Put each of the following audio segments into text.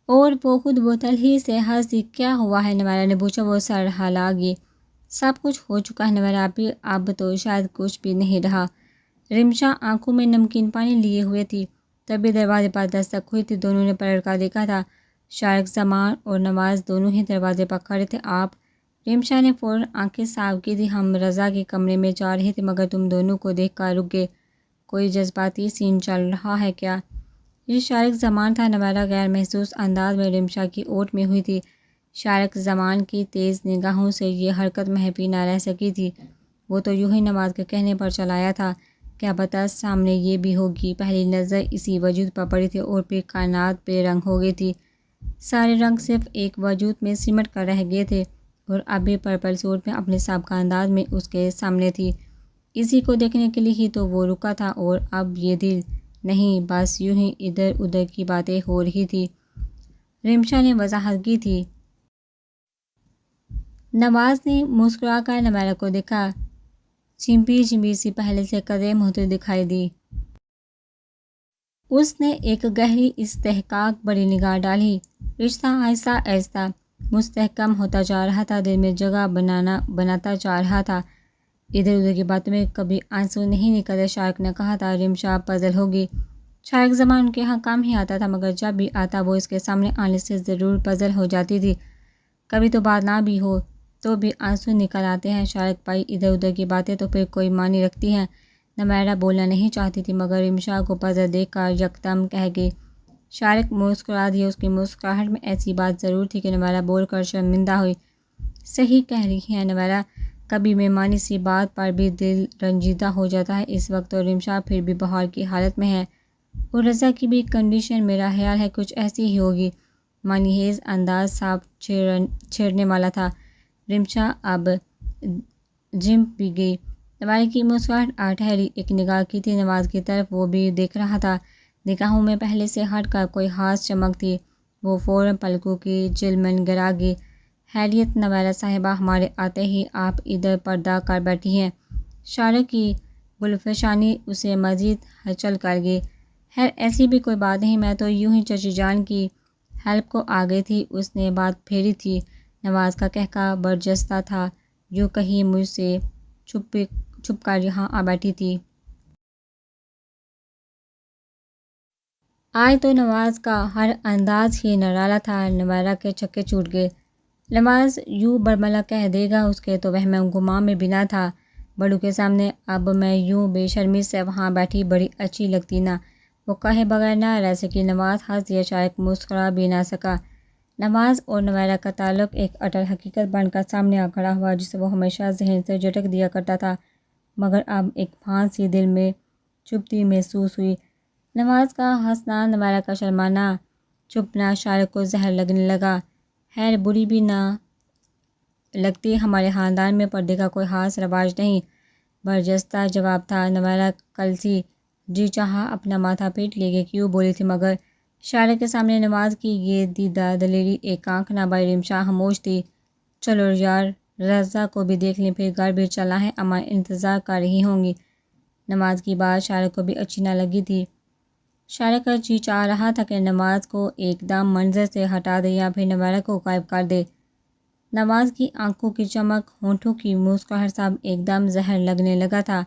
اور وہ خود بوتل ہی سے ہنسی۔ کیا ہوا ہے نویرا نے پوچھا۔ وہ سر ہلا گئی۔ سب کچھ ہو چکا ہے نویرا، اب تو شاید کچھ بھی نہیں رہا۔ رمشا آنکھوں میں نمکین پانی لیے ہوئے تھی، تبھی دروازے پر دستک ہوئی تھی۔ دونوں نے پلٹ کر دیکھا تھا، شارق زمان اور نواز دونوں ہی دروازے پر کھڑے تھے۔ آپ؟ رمشا نے فوراً آنکھیں صاف کی تھی۔ ہم رضا کے کمرے میں جا رہے تھے مگر تم دونوں کو دیکھ کر رک گئے۔ کوئی جذباتی سین چل رہا ہے کیا؟ یہ شارق زمان تھا۔ نویرا غیر محسوس انداز میں رمشا کی اوٹ میں ہوئی تھی۔ شارق زمان کی تیز نگاہوں سے یہ حرکت محفی نہ رہ سکی تھی۔ وہ تو یوں ہی نواز کے کہنے پر چل آیا تھا، کیا پتہ سامنے یہ بھی ہوگی۔ پہلی نظر اسی وجود پر پڑی تھی اور پھر کائنات بے رنگ ہو گئی تھی۔ سارے رنگ صرف ایک وجود میں سمٹ کر رہ گئے تھے اور اب بھی پرپل سوٹ میں اپنے سابقہ انداز میں اس کے سامنے تھی۔ اسی کو دیکھنے کے لیے ہی تو وہ رکا تھا، اور اب یہ دل نہیں، بس یوں ہی ادھر ادھر کی باتیں ہو رہی تھی۔ رمشا نے وضاحت کی تھی۔ نواز نے مسکرا کر نویرا کو دیکھا۔ چمپی چمپی سی پہلے سے قدیم ہوتی دکھائی دی۔ اس نے ایک گہری استحقاق بھری نگاہ ڈالی۔ رشتہ آہستہ آہستہ مستحکم ہوتا جا رہا تھا، دل میں جگہ بناتا جا رہا تھا۔ ادھر ادھر کی باتوں میں کبھی آنسو نہیں نکلتے، شارق نے کہا تھا۔ رمشا پزل ہوگی۔ شارق زمان ان کے یہاں کام ہی آتا تھا، مگر جب بھی آتا وہ اس کے سامنے آنے سے ضرور پزل ہو جاتی تھی۔ کبھی تو بات نہ بھی ہو تو بھی آنسو نکل آتے ہیں۔ شارق بھائی، ادھر ادھر کی باتیں تو پھر کوئی معنی رکھتی ہیں؟ نویرا بولنا نہیں چاہتی تھی مگر رمشا کو پزل دیکھ کر یکدم کہہ گئی۔ شارق مسکرا دیا۔ اس کی مسکراہٹ میں ایسی بات ضرور تھی کہ نویرا بول کر شرمندہ ہوئی۔ صحیح کہہ رہی ہیں نویرا، کبھی بے معنی سی بات پر بھی دل رنجیدہ ہو جاتا ہے۔ اس وقت تو رمشا پھر بھی بحال کی حالت میں ہے، اور رضا کی بھی کنڈیشن میرا خیال ہے کچھ ایسی ہی ہوگی۔ معنی خیز انداز صاف چھیڑنے والا تھا۔ رمشا اب جم بھی گئی۔ نویرا کی مسکراہٹ ٹھہری۔ ایک نگاہ کی تھی نواز کی طرف، وہ بھی دیکھ رہا تھا۔ نگاہوں میں پہلے سے ہٹ کر کوئی خاص چمک تھی۔ وہ فوراً پلکوں کی جھلمن گرا گئی۔ خیریت نویرا صاحبہ، ہمارے آتے ہی آپ ادھر پردہ کر بیٹھی ہیں؟ شارق کی گلفشانی اسے مزید ہلچل کر گئی۔ خیر ایسی بھی کوئی بات نہیں، میں تو یوں ہی چچی جان کی ہیلپ کو آ گئی تھی۔ اس نے بات پھیری تھی۔ نواز کا قہقہا برجستہ تھا۔ یوں کہیں مجھ سے چھپ کر یہاں آ بیٹھی تھی۔ آج تو نواز کا ہر انداز ہی نرالا تھا۔ نویرا کے چھکے چھوٹ گئے۔ نواز یوں برملا کہہ دے گا، اس کے تو وہم گمان میں بھی نہ تھا۔ بڑوں کے سامنے اب میں یوں بے شرمی سے وہاں بیٹھی بڑی اچھی لگتی نا۔ وہ کہے بغیر نہ رہ سکی۔ نواز ہنس دیا۔ شارق مسکرا بھی نہ سکا۔ نواز اور نویرا کا تعلق ایک اٹل حقیقت بن کر سامنے آ کھڑا ہوا، جسے وہ ہمیشہ ذہن سے جھٹک دیا کرتا تھا، مگر اب ایک پھانس سی دل میں چبھتی محسوس ہوئی۔ نواز کا ہنسنا، نویرا کا شرمانا، چپنا شارق کو زہر لگنے لگا۔ خیر بری بھی نہ لگتی، ہمارے خاندان میں پردے کا کوئی خاص رواج نہیں، برجستہ جواب تھا۔ نویرا کلسی، جی چاہا اپنا ماتھا پیٹ لے گئی۔ کیوں بولی تھی مگر؟ شارق کے سامنے نواز کی یہ دیدہ دلیری ایک آنکھ نہ بھری۔ رمشا خاموش تھی۔ چلو یار، رضا کو بھی دیکھ لیں، پھر گھر بھی چلنا ہے، اماں انتظار کر رہی ہوں گی۔ نواز کی بات شارق کو بھی اچھی نہ لگی تھی۔ شارق کا جی چاہ رہا تھا کہ نواز کو ایک دم منظر سے ہٹا دے یا پھر نویرا کو غائب کر دے۔ نواز کی آنکھوں کی چمک، ہونٹوں کی مسکراہٹ، سب ایک دم زہر لگنے لگا تھا۔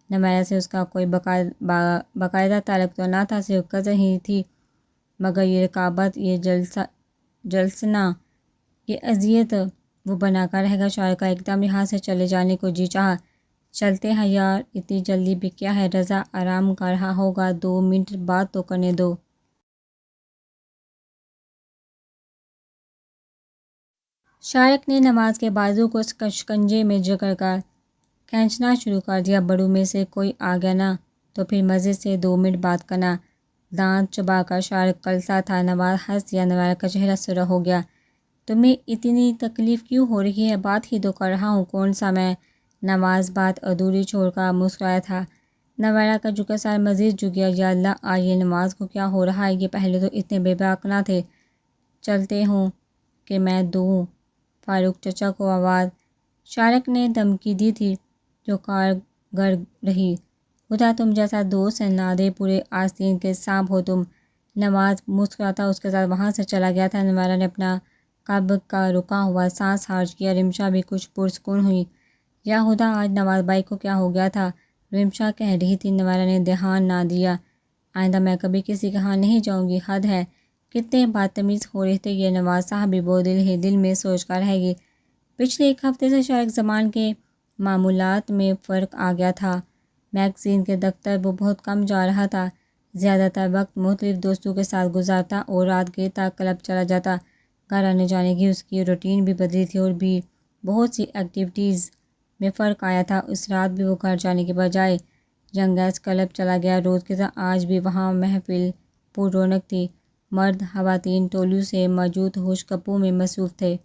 نویرا سے اس کا کوئی باقاعدہ تعلق تو نہ تھا، صرف کزن ہی تھی، مگر یہ رقابت، یہ جلسنا، یہ اذیت وہ بنا کر رہے گا۔ شارق کا ایک دم یہاں سے چلے جانے کو جی چاہا۔ چلتے ہیں یار، اتنی جلدی بھی کیا ہے، رضا آرام کر رہا ہوگا، 2 منٹ بات تو کرنے دو۔ شارق نے نواز کے بازو کو شکنجے میں جکڑ کر کھینچنا شروع کر دیا۔ بڑوں میں سے کوئی آ گیا نا تو پھر مزے سے 2 منٹ بات کرنا۔ دانت چبا کر شارق کلسا تھا۔ نواز ہنس دیا۔ نویرا کا چہرہ سرخ ہو گیا۔ تمہیں اتنی تکلیف کیوں ہو رہی ہے؟ بات ہی تو کر رہا ہوں۔ کون سا میں؟ نواز بات ادھوری چھوڑ کر مسکرایا تھا۔ نویرا کا جھکا سر مزید جھک گیا۔ یا اللہ، آج یہ نواز کو کیا ہو رہا ہے؟ یہ پہلے تو اتنے بے باک نہ تھے۔ چلتے ہوں کہ میں دوں فاروق چچا کو آواز؟ شارق نے دھمکی دی تھی جو کارگر رہی۔ خدا تم جیسا دوست نہ دے، پورے آستین کے سانپ ہو تم۔ نواز مسکراتا اس کے ساتھ وہاں سے چلا گیا تھا۔ نوارا نے اپنا قبل کا رکا ہوا سانس خارج کیا۔ رمشا بھی کچھ پرسکون ہوئی۔ یا خدا، آج نواز بھائی کو کیا ہو گیا تھا؟ رمشا کہہ رہی تھی۔ نوارا نے دھیان نہ دیا۔ آئندہ میں کبھی کسی کے ہاں نہیں جاؤں گی، حد ہے۔ کتنے بدتمیز ہو رہے تھے یہ نواز صاحب بھی، وہ دل ہی دل میں سوچ کر رہ گئی۔ پچھلے ایک ہفتے سے شارق زمان کے معمولات میں فرق آ گیا تھا۔ میگزین کے دفتر وہ بہت کم جا رہا تھا، زیادہ تر وقت مختلف دوستوں کے ساتھ گزارتا اور رات گیر تک کلب چلا جاتا۔ گھر آنے جانے کی اس کی روٹین بھی بدلی تھی اور بھی بہت سی ایکٹیویٹیز میں فرق آیا تھا۔ اس رات بھی وہ گھر جانے کے بجائے جنگیز کلب چلا گیا۔ روز کی طرح آج بھی وہاں محفل پر رونق تھی۔ مرد خواتین ٹولیوں سے موجود ہوش گپوں میں مصروف تھے۔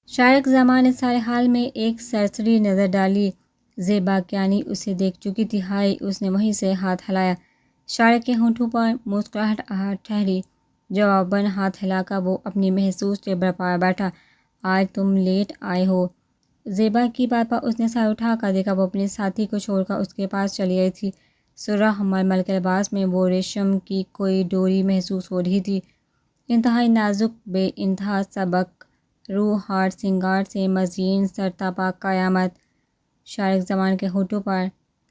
شارق زمان نے سارے حال میں ایک سرسری نظر ڈالی۔ زیبا کیانی اسے دیکھ چکی تھی۔ ہائے، اس نے وہیں سے ہاتھ ہلایا۔ شارق کے ہونٹوں پر مسکراہٹ ٹھہری۔ جواباً ہاتھ ہلا کر وہ اپنی محسوس ٹیبل پر بیٹھا۔ آج تم لیٹ آئے ہو۔ زیبا کی بات پر اس نے سر اٹھا کر دیکھا۔ وہ اپنے ساتھی کو چھوڑ کر اس کے پاس چلی آئی تھی۔ سرخ ململ کے لباس میں وہ ریشم کی کوئی ڈوری محسوس ہو رہی تھی، انتہائی نازک، بے انتہا سبک روح، ہار سنگار سے مزین سرتاپا قیامت۔ شارق زمان کے ہونٹوں پر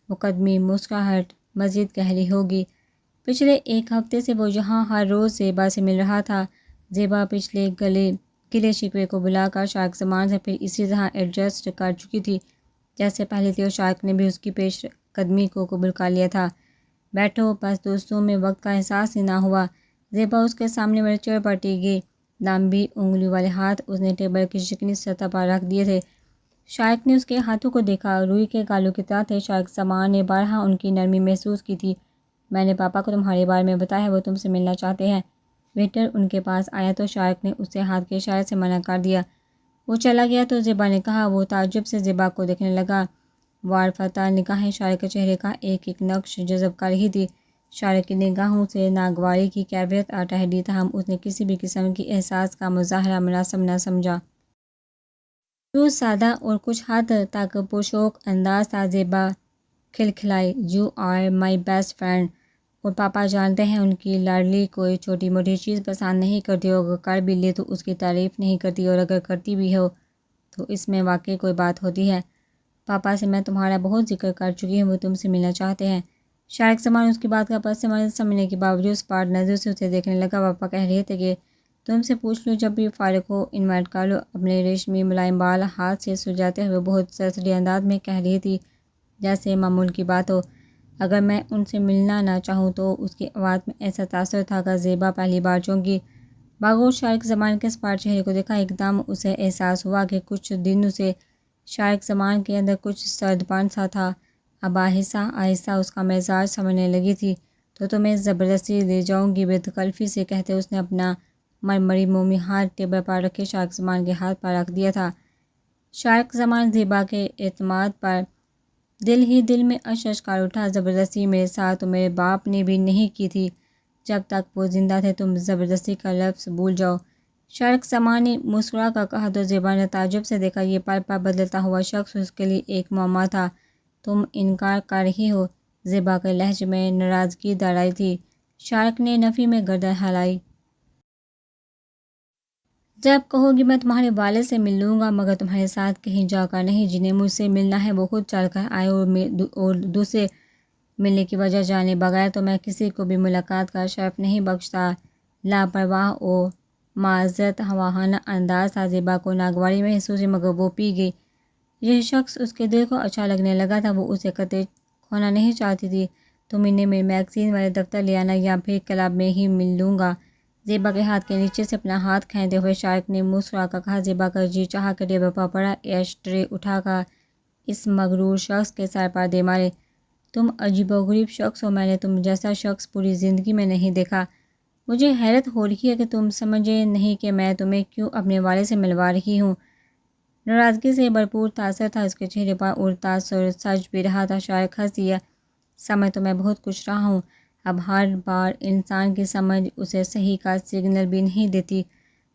مقدمی مسکراہٹ مزید گہری ہوگی۔ پچھلے ایک ہفتے سے وہ یہاں ہر روز زیبا سے مل رہا تھا۔ زیبا پچھلے گلے شکوے کو بلا کر شارق زمان سے پھر اسی طرح ایڈجسٹ کر چکی تھی جیسے پہلے تھی، اور شارق نے بھی اس کی پیش قدمی کو قبول کر لیا تھا۔ بیٹھو، بس دوستوں میں وقت کا احساس ہی نہ ہوا۔ زیبا اس کے سامنے والے چیئر پر ٹک گئی۔ لمبی انگلیوں والے ہاتھ اس نے ٹیبل کی چکنی سطح پر رکھ دیے تھے۔ شارق نے اس کے ہاتھوں کو دیکھا، روئی کے گالوں کی طرح تھے۔ شارق زمان نے بارہا ان کی نرمی محسوس کی تھی۔ میں نے پاپا کو تمہارے بارے میں بتایا ہے، وہ تم سے ملنا چاہتے ہیں۔ ویٹر ان کے پاس آیا تو شارق نے اسے ہاتھ کے اشارے سے منع کر دیا۔ وہ چلا گیا تو زیبا نے کہا۔ وہ تعجب سے زیبا کو دیکھنے لگا۔ وارفتہ نگاہیں شارق کے چہرے کا ایک ایک نقش جذب کر رہی تھی۔ شارق کی نگاہوں سے ناگواری کی کیفیت ٹھہری، تاہم اس نے کسی بھی قسم کی احساس کا مظاہرہ مناسب نہ سمجھا۔ جو سادہ اور کچھ حد تک پرشوق انداز تھا۔ زیبا کھلکھلائی۔ You are my best friend, اور پاپا جانتے ہیں ان کی لاڈلی کوئی چھوٹی موٹی چیز پسند نہیں کرتی، اور اگر کر بھی لے تو اس کی تعریف نہیں کرتی، اور اگر کرتی بھی ہو تو اس میں واقعی کوئی بات ہوتی ہے۔ پاپا سے میں تمہارا بہت ذکر کر چکی ہوں، وہ تم سے ملنا چاہتے ہیں۔ شارق زمان اس کی بات کا پس منظر سمجھنے کے باوجود سپاٹ نظر سے اسے دیکھنے لگا۔ پاپا کہہ رہے تھے کہ تم سے پوچھ لو، جب بھی فارغ ہو انوائٹ کر لو۔ اپنے ریشمی ملائم بال ہاتھ سے سلجھاتے ہوئے بہت سرسری انداز میں کہہ رہی تھی، جیسے معمول کی بات ہو۔ اگر میں ان سے ملنا نہ چاہوں تو؟ اس کی آواز میں ایسا تاثر تھا کہ زیبا پہلی بار چونکی۔ باغور شارق زمان کے سپاٹ چہرے کو دیکھا۔ ایک دم اسے احساس ہوا کہ کچھ دنوں سے شارق زمان کے اندر کچھ سرد پن سا تھا۔ اب آہستہ آہستہ اس کا مزاج سمجھنے لگی تھی۔ تو تمہیں زبردستی لے جاؤں گی، بے تکلفی سے کہتے اس نے اپنا مرمری مومی ہاتھ ٹیبل پر رکھے شارق زمان کے ہاتھ پر رکھ دیا تھا۔ شارق زمان زیبا کے اعتماد پر دل ہی دل میں اشش کر اٹھا۔ زبردستی میرے ساتھ تو میرے باپ نے بھی نہیں کی تھی، جب تک وہ زندہ تھے۔ تم زبردستی کا لفظ بھول جاؤ۔ شارق زمان نے مسکرا کر کہا تو زیبا نے تعجب سے دیکھا۔ یہ پل پل بدلتا ہوا شخص اس کے لیے ایک معمہ تھا۔ تم انکار کر رہی ہو؟ زیبا کے لہجے میں ناراضگی دھر آئی تھی۔ شارق نے نفی میں گردن ہلائی۔ جب کہو گی میں تمہارے والد سے مل لوں گا، مگر تمہارے ساتھ کہیں جا کر نہیں۔ جنہیں مجھ سے ملنا ہے وہ خود چل کر آئے، اور دوسرے ملنے کی وجہ جانے بغیر تو میں کسی کو بھی ملاقات کا شرف نہیں بخشتا۔ لاپرواہ اور معذرت خواہانہ انداز تھا۔ زیبا کو ناگواری محسوس ہوئی، مگر وہ پی گئی۔ یہ شخص اس کے دل کو اچھا لگنے لگا تھا۔ وہ اسے قطعی کھونا نہیں چاہتی تھی۔ تم انہیں میرے میگزین والے دفتر لے آنا، یا پھر کلب میں ہی مل لوں گا۔ زیبا کے ہاتھ کے نیچے سے اپنا ہاتھ کھینچتے ہوئے شارق نے مسکرا کر کہا۔ زیبا کا جی چاہا کہ ٹیبل پر پڑا ایش ٹرے اٹھا کر اس مغرور شخص کے سر پر دے مارے۔ تم عجیب و غریب شخص ہو، میں نے تم جیسا شخص پوری زندگی میں نہیں دیکھا۔ مجھے حیرت ہو رہی ہے کہ تم سمجھے نہیں کہ میں تمہیں کیوں اپنے والد سے ملوا رہی ہوں۔ ناراضگی سے بھرپور تاثر تھا اس کے چہرے پر، اور تاثر سچ بھی رہا تھا۔ شارق ہنس دیا۔ سمجھ تو میں بہت کچھ رہا ہوں، اب ہر بار انسان کی سمجھ اسے صحیح کا سگنل بھی نہیں دیتی،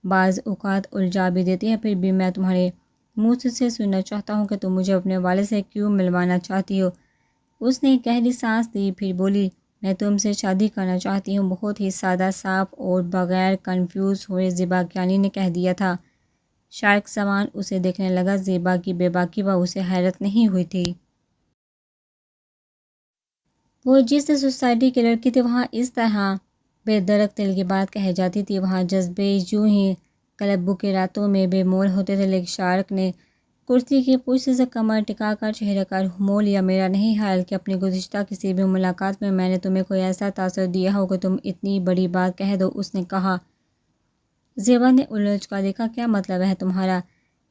بعض اوقات الجھا بھی دیتی ہے۔ پھر بھی میں تمہارے منہ سے سننا چاہتا ہوں کہ تم مجھے اپنے والد سے کیوں ملوانا چاہتی ہو۔ اس نے گہری سانس لی، پھر بولی، میں تم سے شادی کرنا چاہتی ہوں، بہت ہی سادہ، صاف اور بغیر کنفیوز ہوئے زیبا کیانی نے کہہ دیا تھا۔ شارک زمان اسے دیکھنے لگا۔ زیبا کی بے باکی پر اسے حیرت نہیں ہوئی تھی۔ وہ جس سوسائٹی کی لڑکی تھی وہاں اس طرح بے درک دل کی بات کہی جاتی تھی، وہاں جذبے یوں ہی کلبوں کے راتوں میں بے مول ہوتے تھے۔ لیکن شارک نے کرسی کی پشت سے کمر ٹکا کر چہرے کا رخ موڑ لیا۔ میرا نہیں خیال کہ اپنی گزشتہ کسی بھی ملاقات میں نے تمہیں کوئی ایسا تاثر دیا ہو کہ تم اتنی بڑی بات کہہ دو، اس نے کہا۔ زیبا نے الجھ کر دیکھا، کیا مطلب ہے تمہارا؟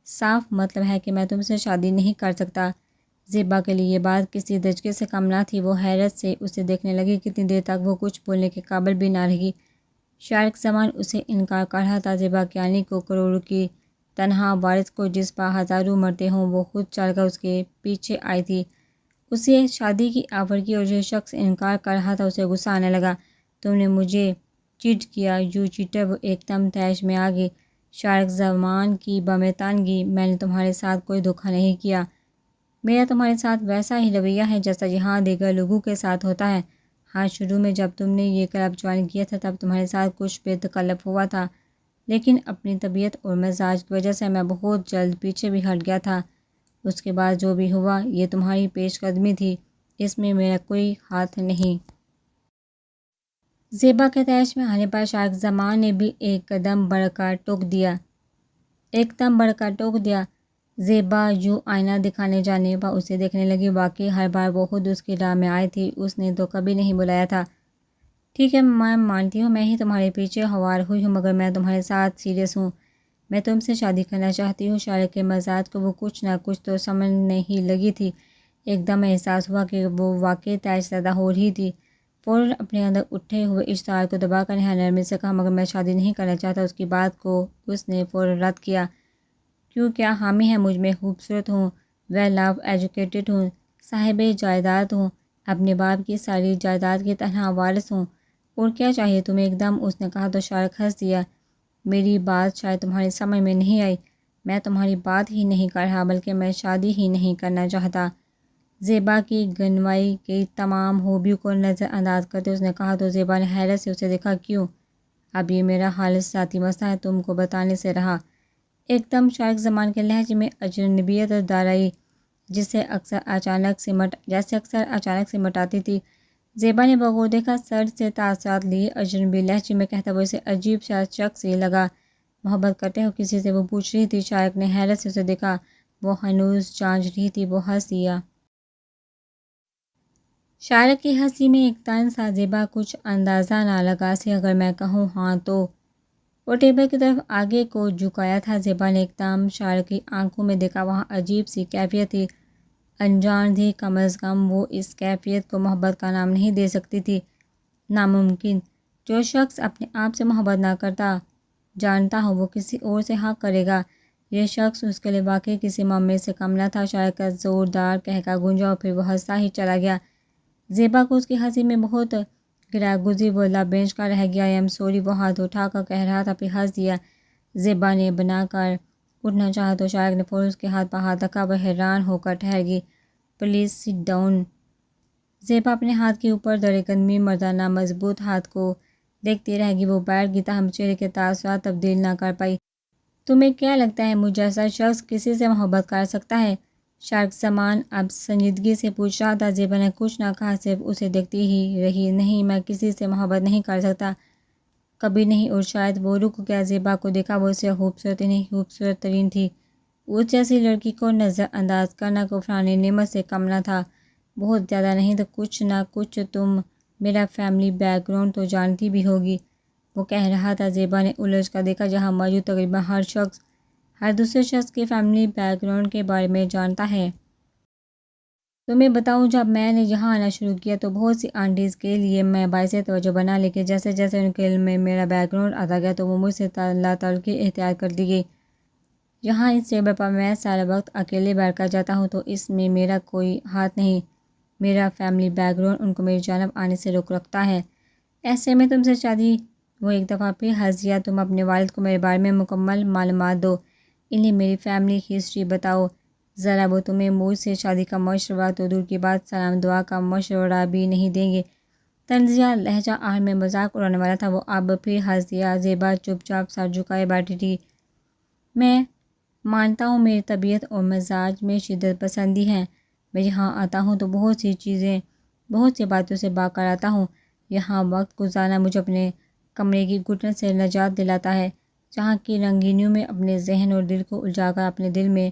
صاف مطلب ہے کہ میں تم سے شادی نہیں کر سکتا۔ زیبا کے لیے یہ بات کسی دھچکے سے کم نہ تھی۔ وہ حیرت سے اسے دیکھنے لگی۔ کتنی دیر تک وہ کچھ بولنے کے قابل بھی نہ رہی۔ شارک زمان اسے انکار کر رہا تھا۔ زیبا کیانی کو کروڑوں کی تنہا وارث کو جس پر ہزاروں مرتے ہوں، وہ خود چل کر اس کے پیچھے آئی تھی۔ اسے شادی کی آفر کی اور جو شخص انکار کر رہا تھا اسے غصہ آنے لگا۔ تم نے مجھے چیٹ کیا، یو چیٹر! وہ ایک دم طیش میں آ گئی۔ شارک زمان کی بامیں تان گئی۔ میں نے تمہارے ساتھ کوئی دھوکہ نہیں کیا۔ میرا تمہارے ساتھ ویسا ہی رویہ ہے جیسا یہاں دیگر لوگوں کے ساتھ ہوتا ہے۔ ہاں، شروع میں جب تم نے یہ کلب جوائن کیا تھا تب تمہارے ساتھ کچھ بے تکلف ہوا تھا، لیکن اپنی طبیعت اور مزاج کی وجہ سے میں بہت جلد پیچھے بھی ہٹ گیا تھا۔ اس کے بعد جو بھی ہوا یہ تمہاری پیش قدمی تھی، اس میں میرا کوئی ہاتھ نہیں۔ زیبا کے طیش میں آنے پر شارک زمان نے بھی ایک قدم بڑھ کر ٹوک دیا۔ زیبا یوں آئینہ دکھانے جانے پر اسے دیکھنے لگی۔ واقعی ہر بار وہ خود اس کی راہ میں آئی تھی، اس نے تو کبھی نہیں بلایا تھا۔ ٹھیک ہے، میں مانتی ہوں میں ہی تمہارے پیچھے ہوار ہوئی ہوں، مگر میں تمہارے ساتھ سیریس ہوں۔ میں تم سے شادی کرنا چاہتی ہوں۔ شارک کے مزاج کو وہ کچھ نہ کچھ تو سمجھنے ہی لگی تھی۔ ایک دم احساس ہوا کہ وہ واقعی طیش زدہ ہو رہی تھی۔ فوراً اپنے اندر اٹھے ہوئے اشتعال کو دبا کر نہایت نرمی سے کہا، مگر میں شادی نہیں کرنا چاہتا۔ اس کی بات کو اس نے فوراً رد کیا۔ کیوں؟ کیا حامی ہے مجھ میں؟ خوبصورت ہوں، ویل آف ایجوکیٹڈ ہوں، صاحب جائیداد ہوں، اپنے باپ کی ساری جائیداد کی تنہا وارث ہوں، اور کیا چاہیے تمہیں؟ ایک دم اس نے کہا تو شارک ہنس دیا۔ میری بات شاید تمہاری سمجھ میں نہیں آئی۔ میں تمہاری بات ہی نہیں کر رہا، بلکہ میں شادی ہی نہیں کرنا چاہتا۔ زیبا کی گنوائی کی تمام خوبیوں کو نظر انداز کرتے اس نے کہا تو زیبا نے حیرت سے اسے دیکھا۔ کیوں؟ اب یہ میرا خالص ذاتی مسئلہ ہے، تم کو بتانے سے رہا۔ ایک دم شارک زمان کے لہجے میں اجنبیت در آئی، جیسے اکثر اچانک سمٹ آتی تھی۔ زیبا نے بغور دیکھا، سر سے تاثرات لیے اجنبی لہجے میں کہتا وہ اسے عجیب سا شخص ہی لگا۔ محبت کرتے ہو کسی سے؟ وہ پوچھ رہی تھی۔ شارک نے حیرت سے اسے دیکھا۔ وہ ہنوز جانچ رہی تھی۔ وہ ہنس دیا۔ شارک کی ہنسی میں ایک طنز تھا۔ زیبا کچھ اندازہ نہ لگا سی، اگر میں کہوں ہاں تو۔ وہ ٹیبل کی طرف آگے کو جھکایا تھا۔ زیبا نے ایک دم شارک کی آنکھوں میں دیکھا۔ وہاں عجیب سی کیفیت تھی، انجان تھی۔ کم از کم وہ اس کیفیت کو محبت کا نام نہیں دے سکتی تھی۔ ناممکن۔ جو شخص اپنے آپ سے محبت نہ کرتا جانتا ہو وہ کسی اور سے حق کرے گا، یہ شخص اس کے لیے واقعی کسی معمے سے کم نہ تھا۔ شارک کا زوردار قہقہ گونجا اور پھر وہ ہنستا ہی چلا گیا۔ زیبا کو اس کی ہنسی میں بہت گرا گزری۔ وہ لب بینچ کر رہ گیا۔ آئی ایم سوری، وہ ہاتھ اٹھا کر کہہ رہا تھا، پھر ہنس دیا۔ زیبا نے بنا کر اٹھنا چاہا تو شارک نے فوراً اس کے ہاتھ پر ہاتھ رکھا۔ وہ حیران ہو کر ٹھہر گئی۔ Please sit down. زیبا اپنے ہاتھ کے اوپر دڑے قدمی مردانہ مضبوط ہاتھ کو دیکھتی رہ گئی۔ وہ بیٹھ گئی، تاہم چہرے کے تاثرات تبدیل نہ کر پائی۔ تمہیں کیا لگتا ہے مجھ جیسا شخص کسی سے محبت کر سکتا ہے؟ شارک زمان اب سنجیدگی سے پوچھ رہا تھا۔ زیبا نے کچھ نہ کہا، صرف اسے دیکھتی ہی رہی۔ نہیں، میں کسی سے محبت نہیں کر سکتا، کبھی نہیں۔ اور شاید وہ رک گیا۔ زیبا کو دیکھا، وہ اس سے خوبصورت ہی نہیں خوبصورت ترین تھی۔ اس جیسی لڑکی کو نظر انداز کرنا کفران نعمت سے کم نہ تھا۔ بہت زیادہ نہیں تو کچھ نہ کچھ تم میرا فیملی بیک گراؤنڈ تو جانتی بھی ہوگی، وہ کہہ رہا تھا۔ زیبا نے الجھ کر دیکھا، جہاں موجود تقریباً ہر شخص ہر دوسرے شخص کے فیملی بیک گراؤنڈ کے بارے میں جانتا ہے۔ تمہیں بتاؤں، جب میں نے یہاں آنا شروع کیا تو بہت سی آنٹیز کے لیے میں باعث توجہ بنا، لیکن جیسے جیسے ان کے علم میں میرا بیک گراؤنڈ آتا گیا تو وہ مجھ سے لا تعلقی اختیار کرتی گئی۔ یہاں اس ٹیبل پر میں سارا وقت اکیلے بیٹھ کر جاتا ہوں تو اس میں میرا کوئی ہاتھ نہیں۔ میرا فیملی بیک گراؤنڈ ان کو میری جانب آنے سے روک رکھتا ہے۔ ایسے میں تم سے شادی۔ وہ ایک دفعہ پھر ہنس دیا۔ تم اپنے والد کو میرے بارے میں مکمل معلومات دو، انہیں میری فیملی ہسٹری بتاؤ ذرا۔ وہ تمہیں مجھ سے شادی کا مشورہ تو دور کی بات، سلام دعا کا مشورہ بھی نہیں دیں گے۔ طنزیہ لہجہ آہر میں مذاق اڑانے والا تھا۔ وہ اب پھر ہنس دیا۔ زیبا چپ چاپ سر جھکائے بیٹھی تھی۔ میں مانتا ہوں میری طبیعت اور مزاج میں شدت پسندی ہے۔ میں یہاں آتا ہوں تو بہت سی باتوں سے باخبر آتا ہوں۔ یہاں وقت گزارنا مجھے اپنے کمرے کی گھٹن سے نجات دلاتا ہے، جہاں کی رنگینیوں میں اپنے ذہن اور دل کو الجھا کر اپنے دل میں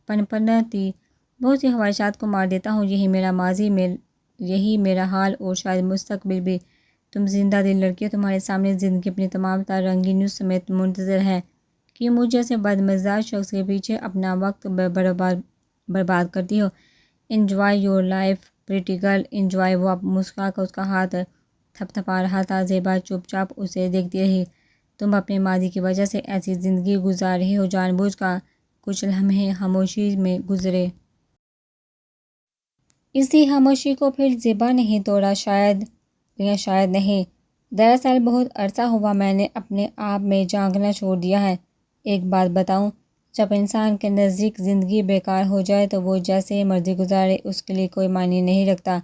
پنپنتی بہت سی خواہشات کو مار دیتا ہوں۔ یہی میرا ماضی، یہی میرا حال اور شاید مستقبل بھی۔ تم زندہ دل لڑکی ہو، تمہارے سامنے زندگی اپنی تمام تر رنگینیوں سمیت منتظر ہے کہ مجھ جیسے بدمزاج شخص کے پیچھے اپنا وقت برباد کرتی ہو۔ Enjoy your life pretty girl, enjoy. وہ اب مسکرا کر اس کا ہاتھ تھپ تھپا رہا تھا۔ زیبا چپ چاپ اسے دیکھتی رہی۔ تم اپنے ماضی کی وجہ سے ایسی زندگی گزار رہی ہو جان بوجھ کر۔ کچھ لمحے خاموشی میں گزرے۔ اسی خاموشی کو پھر زیبا نہیں توڑا۔ شاید نہیں۔ دراصل بہت عرصہ ہوا میں نے اپنے آپ میں جھانکنا چھوڑ دیا ہے۔ ایک بات بتاؤں، جب انسان کے نزدیک زندگی بیکار ہو جائے تو وہ جیسے مرضی گزارے، اس کے لیے کوئی معنی نہیں رکھتا،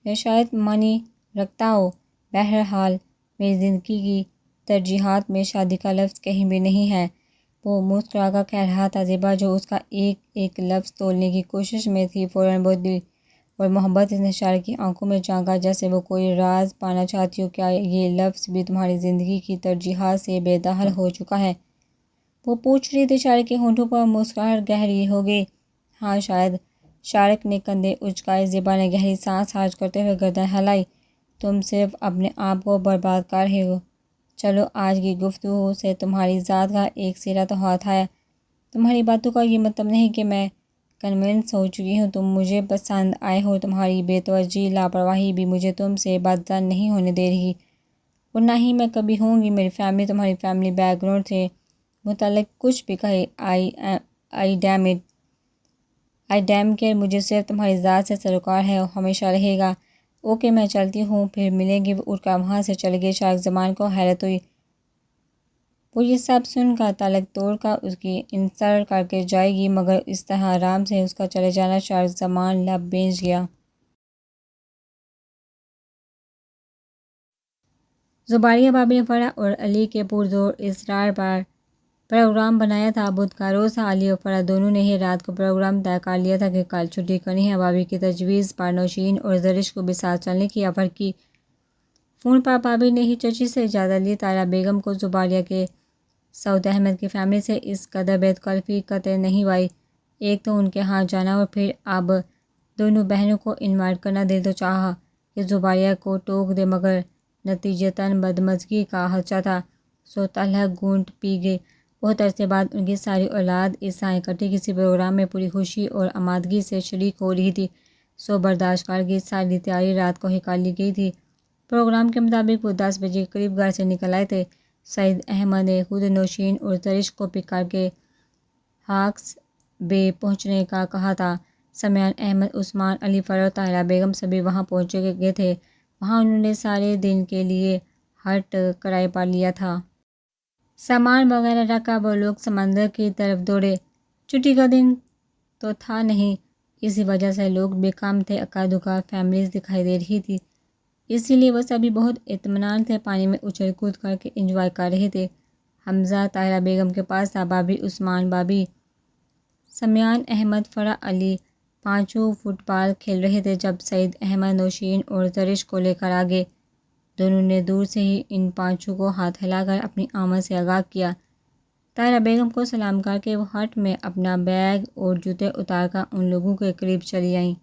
یا شاید معنی رکھتا ہو۔ بہرحال میری زندگی کی ترجیحات میں شادی کا لفظ کہیں بھی نہیں ہے۔ وہ مسکرا کر کہہ رہا تھا۔ زیبا جو اس کا ایک ایک لفظ تولنے کی کوشش میں تھی، فوراً بدلی اور محبت نے شاعر کی آنکھوں میں جھانکا، جیسے وہ کوئی راز پانا چاہتی ہو۔ کیا یہ لفظ بھی تمہاری زندگی کی ترجیحات سے بے دخل ہو چکا ہے؟ وہ پوچھ رہی تھی۔ شاعر کے ہونٹوں پر مسکراہٹ گہری ہو گئی۔ ہاں شاید۔ شارق نے کندھے اچکائے۔ زیبا نے گہری سانس خارج کرتے ہوئے گردن ہلائی۔ تم صرف اپنے آپ کو برباد کر رہے ہو۔ چلو آج کی گفتگو سے تمہاری ذات کا ایک سرا تو ہاتھ آیا۔ تمہاری باتوں کا یہ مطلب نہیں کہ میں کنونس ہو چکی ہوں۔ تم مجھے پسند آئے ہو۔ تمہاری بے توجہی، لاپرواہی بھی مجھے تم سے بدظن نہیں ہونے دے رہی، اور نہ ہی میں کبھی ہوں گی۔ میری فیملی، تمہاری فیملی بیک گراؤنڈ سے متعلق کچھ بھی کہے، آئی ڈیم کیئر، مجھے صرف تمہاری ذات سے سروکار ہے اور ہمیشہ رہے گا۔ اوکے میں چلتی ہوں، پھر ملیں گے۔ وہ اٹھ کر وہاں سے چلے گئے۔ شارق زمان کو حیرت ہوئی۔ وہ یہ سب سن کر تعلق توڑ کر اس کی انسلٹ کر کے جائے گی، مگر اس طرح آرام سے اس کا چلے جانا شارق زمان لب بھیج گیا۔ زباریہ بھابھی نے فرح اور علی کے پرزور اصرار پر پروگرام بنایا تھا۔ بدھ کا روز تھا۔ علی اور فرح دونوں نے ہی رات کو پروگرام طے کر لیا تھا کہ کل چھٹی کرنی ہے۔ بھابھی کی تجویز پر نوشین اور زرش کو بھی ساتھ چلنے کی آفر کی۔ فون پر بھابھی نے ہی چچی سے اجازت لی۔ طاہرہ بیگم کو زباریہ کے سعود احمد کی فیملی سے اس قدر بے تکلفی قطع نہیں بھائی۔ ایک تو ان کے ہاں جانا اور پھر اب دونوں بہنوں کو انوائٹ کرنا۔ دل تو چاہا کہ زباریہ کو ٹوک دے، مگر نتیجتاً بدمزگی کا خدشہ تھا، سو تلخ گھونٹ پی گئے۔ بہت عرصے بعد ان کی ساری اولاد ایک ساتھ اکٹھی کسی پروگرام میں پوری خوشی اور آمادگی سے شریک ہو رہی تھی، سو برداشت کر گئی۔ ساری تیاری رات کو ہی کر لی گئی تھی۔ پروگرام کے مطابق وہ 10 بجے کے قریب گھر سے نکل آئے تھے۔ سعید احمد نے خود نوشین اور زرش کو پک کر کے ہاکس بے پہنچنے کا کہا تھا۔ سمیان احمد، عثمان، علی، فرح اور طاہرہ بیگم سبھی وہاں پہنچ گئے تھے۔ وہاں انہوں نے سارے دن کے لیے ہٹ کرائے پر لیا تھا۔ سامان وغیرہ رکھ کر وہ لوگ سمندر کی طرف دوڑے۔ چھٹی کا دن تو تھا نہیں، اسی وجہ سے لوگ بھی کم تھے۔ اکا دکا فیملیز دکھائی دے رہی تھی، اسی لیے وہ سبھی بہت اطمینان سے پانی میں اچھل کود کر کے انجوائے کر رہے تھے۔ حمزہ طاہرہ بیگم کے پاس تھا۔ بھابھی، عثمان بھابھی، سمیان احمد، فرح، علی پانچوں فٹ بال کھیل رہے تھے جب سعید احمد نوشین اور زرش کو لے کر آگے۔ دونوں نے دور سے ہی ان پانچوں کو ہاتھ ہلا کر اپنی آمد سے آگاہ کیا۔ طاہرہ بیگم کو سلام کر کے وہ ہٹ میں اپنا بیگ اور جوتے اتار کر ان لوگوں کے قریب چلی آئیں۔